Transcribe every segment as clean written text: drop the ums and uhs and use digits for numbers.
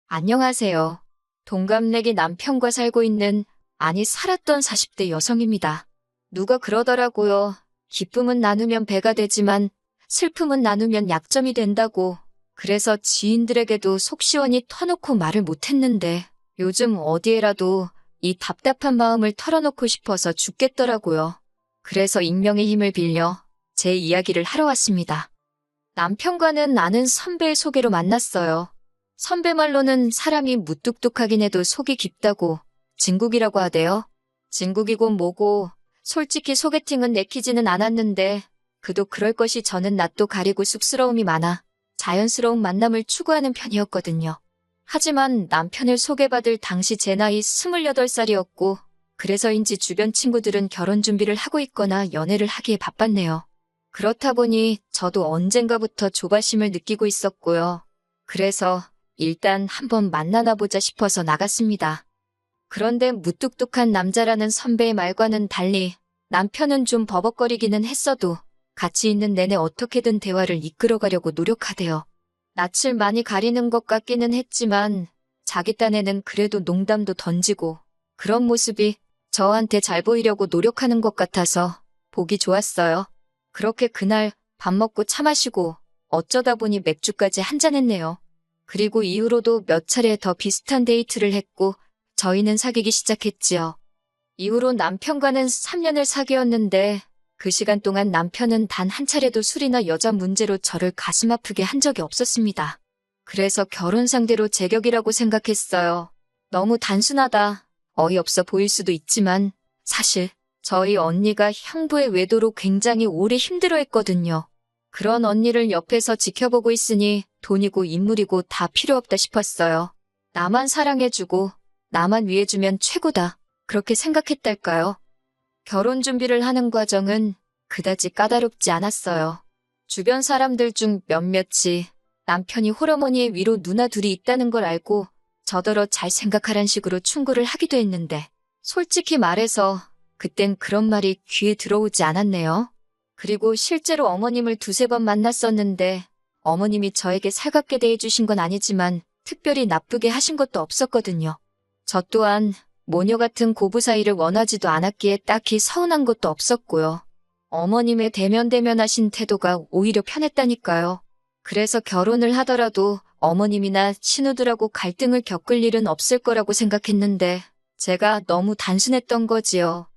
안녕하세요. 동갑내기 남편과 살고 있는, 아니 살았던 40대 여성입니다. 누가 그러더라고요. 기쁨은 나누면 배가 되지만 슬픔은 나누면 약점이 된다고. 그래서 지인들에게도 속 시원히 터놓고 말을 못했는데 요즘 어디에라도 이 답답한 마음을 털어놓고 싶어서 죽겠더라고요. 그래서 익명의 힘을 빌려 제 이야기를 하러 왔습니다. 남편과는 아는 선배의 소개로 만났어요. 선배 말로는 사람이 무뚝뚝하긴 해도 속이 깊다고 진국이라고 하대요. 진국이고 뭐고 솔직히 소개팅은 내키지는 않았는데 그도 그럴 것이 저는 낯도 가리고 쑥스러움이 많아 자연스러운 만남을 추구하는 편이었거든요. 하지만 남편을 소개받을 당시 제 나이 28살이었고 그래서인지 주변 친구들은 결혼 준비를 하고 있거나 연애를 하기에 바빴네요. 그렇다 보니 저도 언젠가부터 조바심을 느끼고 있었고요. 그래서 일단 한번 만나나 보자 싶어서 나갔습니다. 그런데 무뚝뚝한 남자라는 선배의 말과는 달리 남편은 좀 버벅거리기는 했어도 같이 있는 내내 어떻게든 대화를 이끌어가려고 노력하대요. 낯을 많이 가리는 것 같기는 했지만 자기 딴에는 그래도 농담도 던지고 그런 모습이 저한테 잘 보이려고 노력하는 것 같아서 보기 좋았어요. 그렇게 그날 밥 먹고 차 마시고 어쩌다 보니 맥주까지 한잔했네요. 그리고 이후로도 몇 차례 더 비슷한 데이트를 했고 저희는 사귀기 시작했지요. 이후로 남편과는 3년을 사귀었는데 그 시간 동안 남편은 단 한 차례도 술이나 여자 문제로 저를 가슴 아프게 한 적이 없었습니다. 그래서 결혼 상대로 제격이라고 생각했어요. 너무 단순하다, 어이없어 보일 수도 있지만 사실 저희 언니가 형부의 외도로 굉장히 오래 힘들어했거든요. 그런 언니를 옆에서 지켜보고 있으니 돈이고 인물이고 다 필요 없다 싶었어요. 나만 사랑해주고 나만 위해주면 최고다. 그렇게 생각했달까요? 결혼 준비를 하는 과정은 그다지 까다롭지 않았어요. 주변 사람들 중 몇몇이 남편이 홀어머니의 위로 누나 둘이 있다는 걸 알고 저더러 잘 생각하란 식으로 충고를 하기도 했는데 솔직히 말해서 그땐 그런 말이 귀에 들어오지 않았네요. 그리고 실제로 어머님을 두세 번 만났었는데 어머님이 저에게 살갑게 대해주신 건 아니지만 특별히 나쁘게 하신 것도 없었거든요. 저 또한 모녀 같은 고부 사이를 원하지도 않았기에 딱히 서운한 것도 없었고요. 어머님의 대면대면하신 태도가 오히려 편했다니까요. 그래서 결혼을 하더라도 어머님이나 신우들하고 갈등을 겪을 일은 없을 거라고 생각했는데 제가 너무 단순했던 거지요.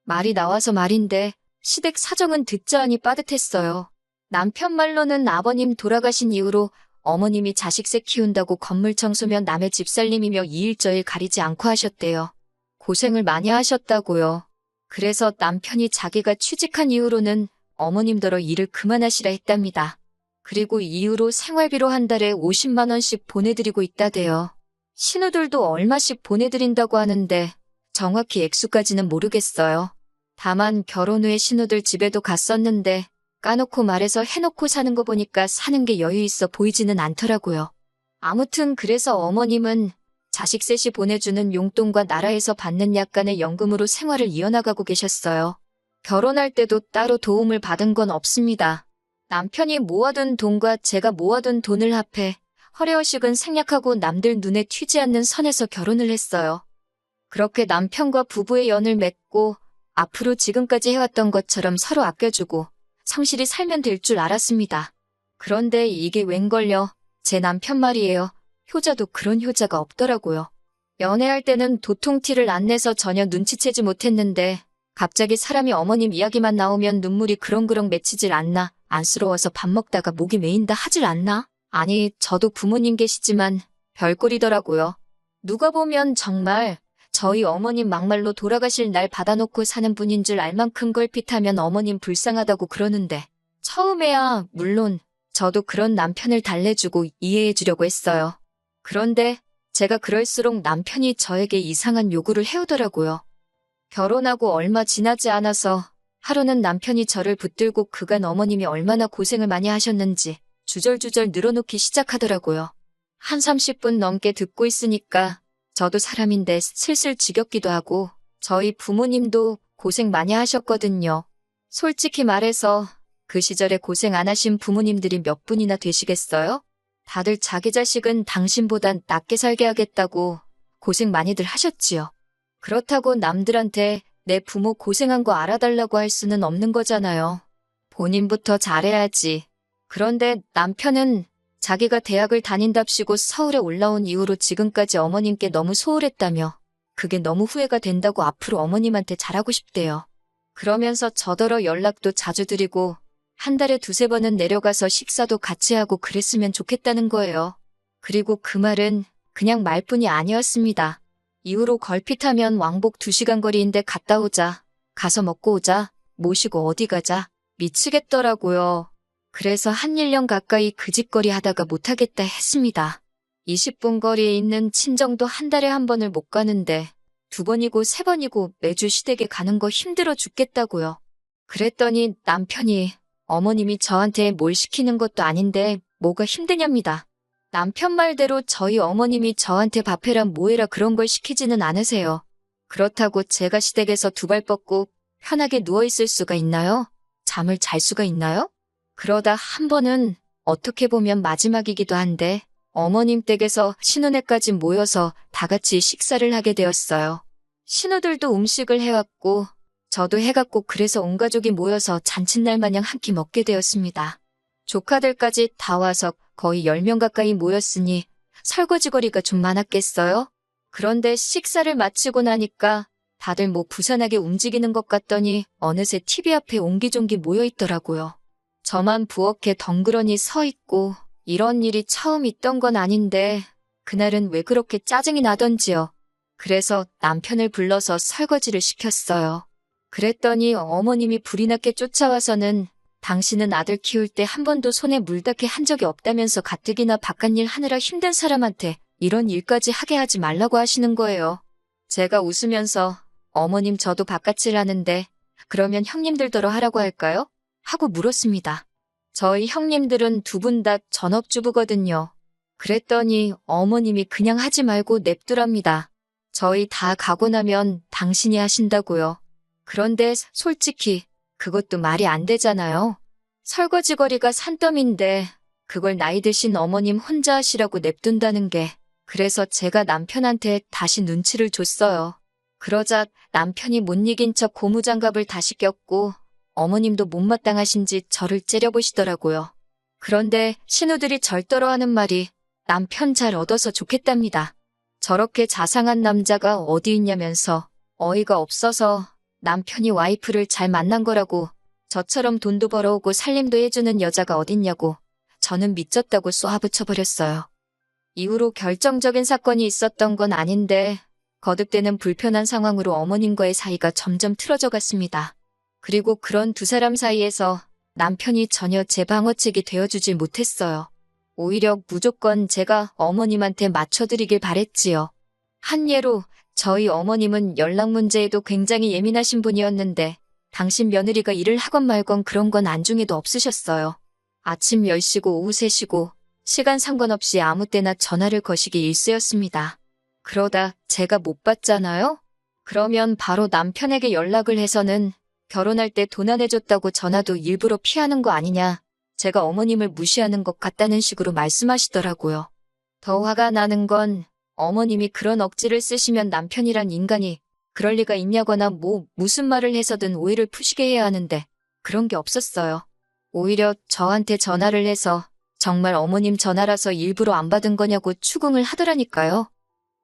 말이 나와서 말인데 시댁 사정은 듣자 하니 빠듯했어요. 남편 말로는 아버님 돌아가신 이후로 어머님이 자식새 키운다고 건물 청소면 남의 집살림이며 이일저일 가리지 않고 하셨대요. 고생을 많이 하셨다고요. 그래서 남편이 자기가 취직한 이후로는 어머님더러 일을 그만하시라 했답니다. 그리고 이후로 생활비로 한 달에 50만 원씩 보내드리고 있다대요. 신우들도 얼마씩 보내드린다고 하는데 정확히 액수까지는 모르겠어요. 다만 결혼 후에 신우들 집에도 갔었는데 까놓고 말해서 해놓고 사는 거 보니까 사는 게 여유 있어 보이지는 않더라고요. 아무튼 그래서 어머님은 자식 셋이 보내주는 용돈과 나라에서 받는 약간의 연금으로 생활을 이어나가고 계셨어요. 결혼할 때도 따로 도움을 받은 건 없습니다. 남편이 모아둔 돈과 제가 모아둔 돈을 합해 허례허식은 생략하고 남들 눈에 튀지 않는 선에서 결혼을 했어요. 그렇게 남편과 부부의 연을 맺고 앞으로 지금까지 해왔던 것처럼 서로 아껴주고 성실히 살면 될 줄 알았습니다. 그런데 이게 웬걸요? 제 남편 말이에요. 효자도 그런 효자가 없더라고요. 연애할 때는 도통 티를 안 내서 전혀 눈치채지 못했는데 갑자기 사람이 어머님 이야기만 나오면 눈물이 그렁그렁 맺히질 않나, 안쓰러워서 밥 먹다가 목이 메인다 하질 않나? 아니, 저도 부모님 계시지만 별꼴이더라고요. 누가 보면 정말 저희 어머님 막말로 돌아가실 날 받아놓고 사는 분인 줄 알 만큼 걸핏하면 어머님 불쌍하다고 그러는데 처음에야 물론 저도 그런 남편을 달래주고 이해해주려고 했어요. 그런데 제가 그럴수록 남편이 저에게 이상한 요구를 해오더라고요. 결혼하고 얼마 지나지 않아서 하루는 남편이 저를 붙들고 그간 어머님이 얼마나 고생을 많이 하셨는지 주절주절 늘어놓기 시작하더라고요. 한 30분 넘게 듣고 있으니까 저도 사람인데 슬슬 지겹기도 하고 저희 부모님도 고생 많이 하셨거든요. 솔직히 말해서 그 시절에 고생 안 하신 부모님들이 몇 분이나 되시겠어요? 다들 자기 자식은 당신보단 낫게 살게 하겠다고 고생 많이들 하셨지요. 그렇다고 남들한테 내 부모 고생한 거 알아달라고 할 수는 없는 거잖아요. 본인부터 잘해야지. 그런데 남편은 자기가 대학을 다닌답시고 서울에 올라온 이후로 지금까지 어머님께 너무 소홀했다며 그게 너무 후회가 된다고 앞으로 어머님한테 잘하고 싶대요. 그러면서 저더러 연락도 자주 드리고 한 달에 두세 번은 내려가서 식사도 같이 하고 그랬으면 좋겠다는 거예요. 그리고 그 말은 그냥 말뿐이 아니었습니다. 이후로 걸핏하면 왕복 2시간 거리인데 갔다 오자. 가서 먹고 오자. 모시고 어디 가자. 미치겠더라고요. 그래서 한 1년 가까이 그 집거리 하다가 못하겠다 했습니다. 20분 거리에 있는 친정도 한 달에 한 번을 못 가는데 2번이고 3번이고 매주 시댁에 가는 거 힘들어 죽겠다고요. 그랬더니 남편이 어머님이 저한테 뭘 시키는 것도 아닌데 뭐가 힘드냐입니다. 남편 말대로 저희 어머님이 저한테 밥해라 뭐해라 그런 걸 시키지는 않으세요. 그렇다고 제가 시댁에서 2발 뻗고 편하게 누워있을 수가 있나요? 잠을 잘 수가 있나요? 그러다 한 번은 어떻게 보면 마지막이기도 한데 어머님 댁에서 신혼회까지 모여서 다 같이 식사를 하게 되었어요. 신우들도 음식을 해왔고 저도 해갔고 그래서 온 가족이 모여서 잔칫날 마냥 한 끼 먹게 되었습니다. 조카들까지 다 와서 거의 10명 가까이 모였으니 설거지거리가 좀 많았겠어요? 그런데 식사를 마치고 나니까 다들 뭐 부산하게 움직이는 것 같더니 어느새 TV 앞에 옹기종기 모여있더라고요. 저만 부엌에 덩그러니 서 있고 이런 일이 처음 있던 건 아닌데 그날은 왜 그렇게 짜증이 나던지요. 그래서 남편을 불러서 설거지를 시켰어요. 그랬더니 어머님이 불이 나게 쫓아와서는 당신은 아들 키울 때 한 번도 손에 물 닿게 한 적이 없다면서 가뜩이나 바깥일 하느라 힘든 사람한테 이런 일까지 하게 하지 말라고 하시는 거예요. 제가 웃으면서 어머님 저도 바깥일 하는데 그러면 형님들더러 하라고 할까요? 하고 물었습니다. 저희 형님들은 2분 다 전업주부거든요. 그랬더니 어머님이 그냥 하지 말고 냅두랍니다. 저희 다 가고 나면 당신이 하신다고요. 그런데 솔직히 그것도 말이 안 되잖아요. 설거지거리가 산더미인데 그걸 나이 드신 어머님 혼자 하시라고 냅둔다는 게 그래서 제가 남편한테 다시 눈치를 줬어요. 그러자 남편이 못 이긴 척 고무장갑을 다시 꼈고 어머님도 못마땅하신지 저를 째려보시더라고요. 그런데 신우들이 절더러 하는 말이 남편 잘 얻어서 좋겠답니다. 저렇게 자상한 남자가 어디 있냐면서 어이가 없어서 남편이 와이프를 잘 만난 거라고 저처럼 돈도 벌어오고 살림도 해주는 여자가 어딨냐고 저는 미쳤다고 쏘아붙여버렸어요. 이후로 결정적인 사건이 있었던 건 아닌데 거듭되는 불편한 상황으로 어머님과의 사이가 점점 틀어져 갔습니다. 그리고 그런 2사람 사이에서 남편이 전혀 제 방어책이 되어주질 못했어요. 오히려 무조건 제가 어머님한테 맞춰드리길 바랬지요. 한 예로 저희 어머님은 연락 문제에도 굉장히 예민하신 분이었는데 당신 며느리가 일을 하건 말건 그런 건 안중에도 없으셨어요. 아침 10시고 오후 3시고 시간 상관없이 아무 때나 전화를 거시기 일쑤였습니다. 그러다 제가 못 받잖아요? 그러면 바로 남편에게 연락을 해서는 결혼할 때 돈 안 해줬다고 전화도 일부러 피하는 거 아니냐. 제가 어머님을 무시하는 것 같다는 식으로 말씀하시더라고요. 더 화가 나는 건 어머님이 그런 억지를 쓰시면 남편이란 인간이 그럴 리가 있냐거나 무슨 말을 해서든 오해를 푸시게 해야 하는데 그런 게 없었어요. 오히려 저한테 전화를 해서 정말 어머님 전화라서 일부러 안 받은 거냐고 추궁을 하더라니까요.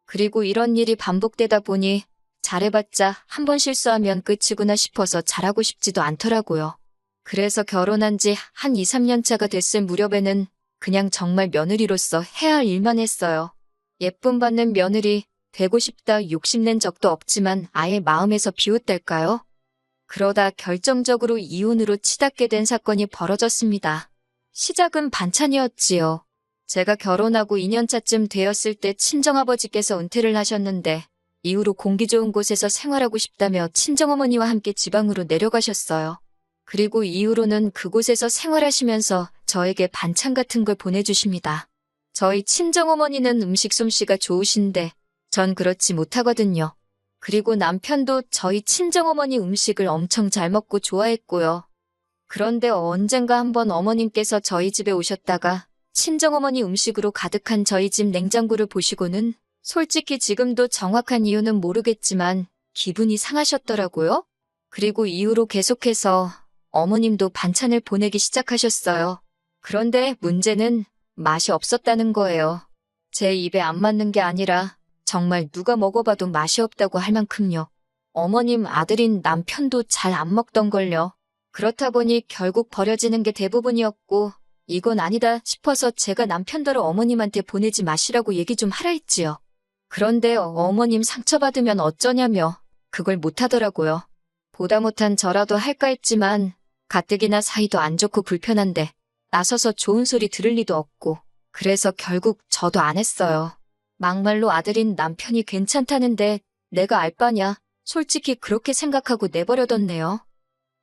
그리고 이런 일이 반복되다 보니 잘해봤자 한 번 실수하면 끝이구나 싶어서 잘하고 싶지도 않더라고요. 그래서 결혼한 지 한 2, 3년 차가 됐을 무렵에는 그냥 정말 며느리로서 해야 할 일만 했어요. 예쁨 받는 며느리 되고 싶다 욕심낸 적도 없지만 아예 마음에서 비웃달까요? 그러다 결정적으로 이혼으로 치닫게 된 사건이 벌어졌습니다. 시작은 반찬이었지요. 제가 결혼하고 2년차쯤 되었을 때 친정아버지께서 은퇴를 하셨는데 이후로 공기 좋은 곳에서 생활하고 싶다며 친정어머니와 함께 지방으로 내려가셨어요. 그리고 이후로는 그곳에서 생활하시면서 저에게 반찬 같은 걸 보내주십니다. 저희 친정어머니는 음식 솜씨가 좋으신데 전 그렇지 못하거든요. 그리고 남편도 저희 친정어머니 음식을 엄청 잘 먹고 좋아했고요. 그런데 언젠가 한번 어머님께서 저희 집에 오셨다가 친정어머니 음식으로 가득한 저희 집 냉장고를 보시고는 솔직히 지금도 정확한 이유는 모르겠지만 기분이 상하셨더라고요. 그리고 이후로 계속해서 어머님도 반찬을 보내기 시작하셨어요. 그런데 문제는 맛이 없었다는 거예요. 제 입에 안 맞는 게 아니라 정말 누가 먹어봐도 맛이 없다고 할 만큼요. 어머님 아들인 남편도 잘 안 먹던걸요. 그렇다 보니 결국 버려지는 게 대부분이었고 이건 아니다 싶어서 제가 남편더러 어머님한테 보내지 마시라고 얘기 좀 하라 했지요. 그런데 어머님 상처받으면 어쩌냐며 그걸 못하더라고요. 보다 못한 저라도 할까 했지만 가뜩이나 사이도 안 좋고 불편한데 나서서 좋은 소리 들을 리도 없고 그래서 결국 저도 안 했어요. 막말로 아들인 남편이 괜찮다는데 내가 알 바냐 솔직히 그렇게 생각하고 내버려뒀네요.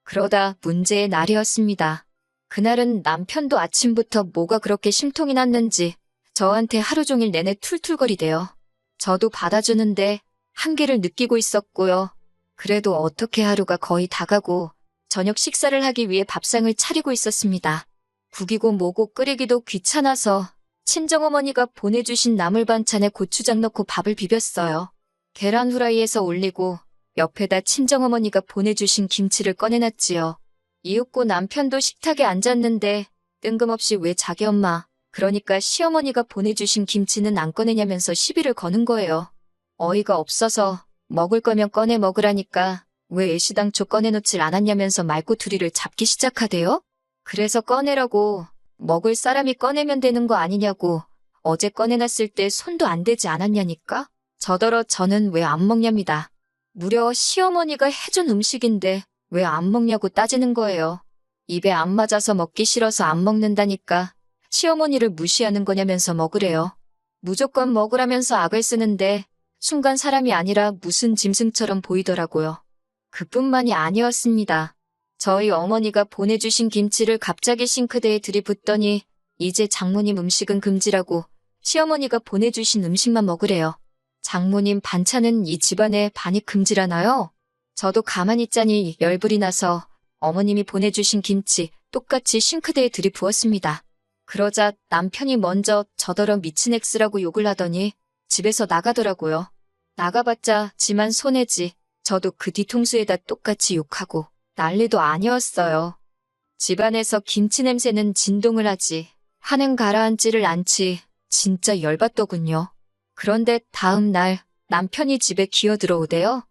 그러다 문제의 날이었습니다. 그날은 남편도 아침부터 뭐가 그렇게 심통이 났는지 저한테 하루 종일 내내 툴툴거리대요. 저도 받아주는데 한계를 느끼고 있었고요. 그래도 어떻게 하루가 거의 다 가고 저녁 식사를 하기 위해 밥상을 차리고 있었습니다. 국이고 뭐고 끓이기도 귀찮아서 친정어머니가 보내주신 나물 반찬에 고추장 넣고 밥을 비볐어요. 계란 후라이에서 올리고 옆에다 친정어머니가 보내주신 김치를 꺼내놨지요. 이윽고 남편도 식탁에 앉았는데 뜬금없이 왜 자기 엄마, 그러니까 시어머니가 보내주신 김치는 안 꺼내냐면서 시비를 거는 거예요. 어이가 없어서 먹을 거면 꺼내 먹으라니까 왜 애시당초 꺼내놓질 않았냐면서 말꼬투리를 잡기 시작하대요. 그래서 꺼내라고 먹을 사람이 꺼내면 되는 거 아니냐고 어제 꺼내놨을 때 손도 안 대지 않았냐니까 저더러 저는 왜 안 먹냐입니다. 무려 시어머니가 해준 음식인데 왜 안 먹냐고 따지는 거예요. 입에 안 맞아서 먹기 싫어서 안 먹는다니까 시어머니를 무시하는 거냐면서 먹으래요. 무조건 먹으라면서 악을 쓰는데 순간 사람이 아니라 무슨 짐승처럼 보이더라고요. 그뿐만이 아니었습니다. 저희 어머니가 보내주신 김치를 갑자기 싱크대에 들이붓더니 이제 장모님 음식은 금지라고 시어머니가 보내주신 음식만 먹으래요. 장모님 반찬은 이 집안에 반입 금지라나요? 저도 가만히 있자니 열불이 나서 어머님이 보내주신 김치 똑같이 싱크대에 들이부었습니다. 그러자 남편이 먼저 저더러 미친 엑스라고 욕을 하더니 집에서 나가더라고요. 나가봤자 지만 손해지. 저도 그 뒤통수에다 똑같이 욕하고 난리도 아니었어요. 집안에서 김치 냄새는 진동을 하지 하는 가라앉지를 않지 진짜 열받더군요. 그런데 다음 날 남편이 집에 기어들어오대요.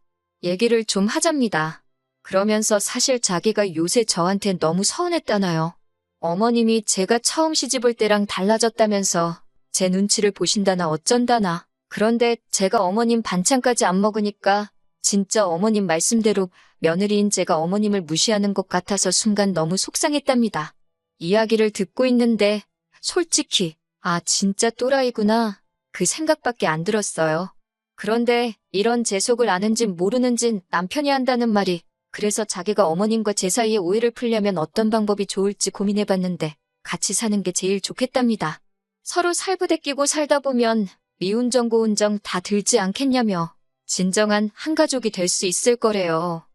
얘기를 좀 하잡니다. 그러면서 사실 자기가 요새 저한테 너무 서운했다나요. 어머님이 제가 처음 시집올 때랑 달라졌다면서 제 눈치를 보신다나 어쩐다나. 그런데 제가 어머님 반찬까지 안 먹으니까 진짜 어머님 말씀대로 며느리인 제가 어머님을 무시하는 것 같아서 순간 너무 속상했답니다. 이야기를 듣고 있는데 솔직히 아 진짜 또라이구나 그 생각밖에 안 들었어요. 그런데 이런 제 속을 아는진 모르는진 남편이 한다는 말이 그래서 자기가 어머님과 제 사이에 오해를 풀려면 어떤 방법이 좋을지 고민해봤는데 같이 사는 게 제일 좋겠답니다. 서로 살부대 끼고 살다 보면 미운정 고운정 다 들지 않겠냐며 진정한 한 가족이 될 수 있을 거래요.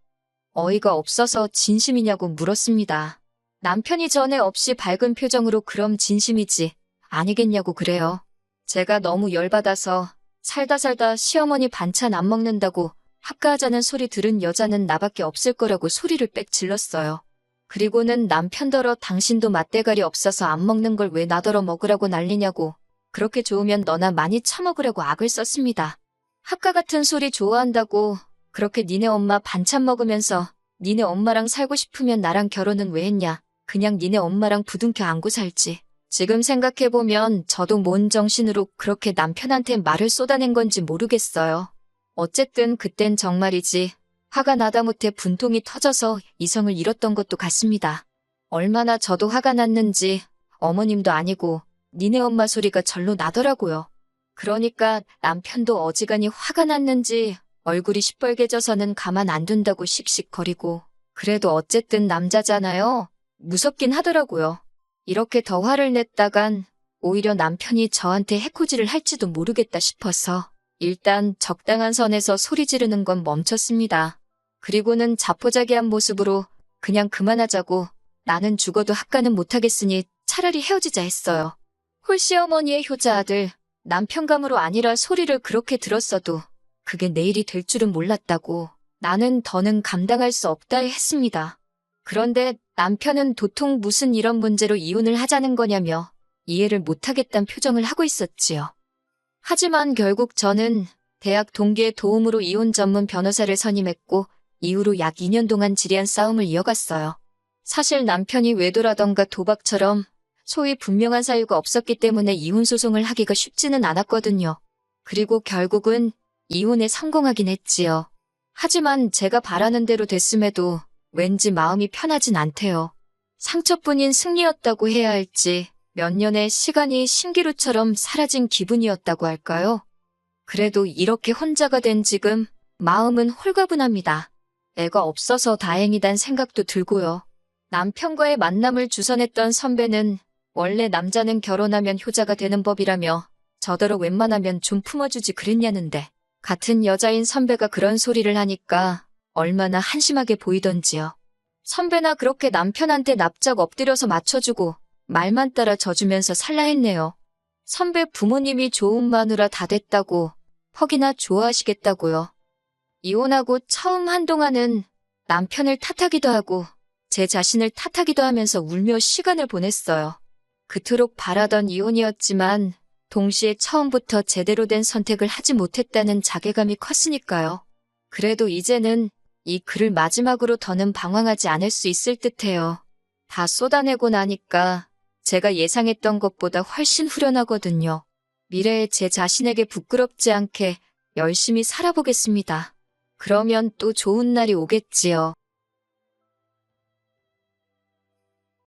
어이가 없어서 진심이냐고 물었습니다. 남편이 전에 없이 밝은 표정으로 그럼 진심이지 아니겠냐고 그래요. 제가 너무 열받아서 살다 시어머니 반찬 안 먹는다고 합가하자는 소리 들은 여자는 나밖에 없을 거라고 소리를 빽 질렀어요. 그리고는 남편더러 당신도 맛대가리 없어서 안 먹는 걸 왜 나더러 먹으라고 난리냐고 그렇게 좋으면 너나 많이 처먹으라고 악을 썼습니다. 합가 같은 소리 좋아한다고 그렇게 니네 엄마 반찬 먹으면서 니네 엄마랑 살고 싶으면 나랑 결혼은 왜 했냐. 그냥 니네 엄마랑 부둥켜 안고 살지. 지금 생각해보면 저도 뭔 정신으로 그렇게 남편한테 말을 쏟아낸 건지 모르겠어요. 어쨌든 그땐 정말이지 화가 나다 못해 분통이 터져서 이성을 잃었던 것도 같습니다. 얼마나 저도 화가 났는지 어머님도 아니고 니네 엄마 소리가 절로 나더라고요. 그러니까 남편도 어지간히 화가 났는지 얼굴이 시뻘개져서는 가만 안 둔다고 씩씩거리고 그래도 어쨌든 남자잖아요. 무섭긴 하더라고요. 이렇게 더 화를 냈다간 오히려 남편이 저한테 해코지를 할지도 모르겠다 싶어서 일단 적당한 선에서 소리 지르는 건 멈췄습니다. 그리고는 자포자기한 모습으로 그냥 그만하자고 나는 죽어도 합가는 못하겠으니 차라리 헤어지자 했어요. 홀시어머니의 효자 아들, 남편감으로 아니라 소리를 그렇게 들었어도 그게 내 일이 될 줄은 몰랐다고 나는 더는 감당할 수 없다 했습니다. 그런데 남편은 도통 무슨 이런 문제로 이혼을 하자는 거냐며 이해를 못하겠다는 표정을 하고 있었지요. 하지만 결국 저는 대학 동기의 도움으로 이혼 전문 변호사를 선임했고 이후로 약 2년 동안 지리한 싸움을 이어갔어요. 사실 남편이 외도라던가 도박처럼 소위 분명한 사유가 없었기 때문에 이혼 소송을 하기가 쉽지는 않았거든요. 그리고 결국은 이혼에 성공하긴 했지요. 하지만 제가 바라는 대로 됐음에도 왠지 마음이 편하진 않대요. 상처뿐인 승리였다고 해야 할지 몇 년의 시간이 신기루처럼 사라진 기분이었다고 할까요? 그래도 이렇게 혼자가 된 지금 마음은 홀가분합니다. 애가 없어서 다행이란 생각도 들고요. 남편과의 만남을 주선했던 선배는 원래 남자는 결혼하면 효자가 되는 법이라며 저더러 웬만하면 좀 품어주지 그랬냐는데 같은 여자인 선배가 그런 소리를 하니까 얼마나 한심하게 보이던지요. 선배나 그렇게 남편한테 납작 엎드려서 맞춰주고 말만 따라 져주면서 살라 했네요. 선배 부모님이 좋은 마누라 다 됐다고 퍽이나 좋아하시겠다고요. 이혼하고 처음 한동안은 남편을 탓하기도 하고 제 자신을 탓하기도 하면서 울며 시간을 보냈어요. 그토록 바라던 이혼이었지만 동시에 처음부터 제대로 된 선택을 하지 못했다는 자괴감이 컸으니까요. 그래도 이제는 이 글을 마지막으로 더는 방황하지 않을 수 있을 듯해요. 다 쏟아내고 나니까 제가 예상했던 것보다 훨씬 후련하거든요. 미래에 제 자신에게 부끄럽지 않게 열심히 살아보겠습니다. 그러면 또 좋은 날이 오겠지요.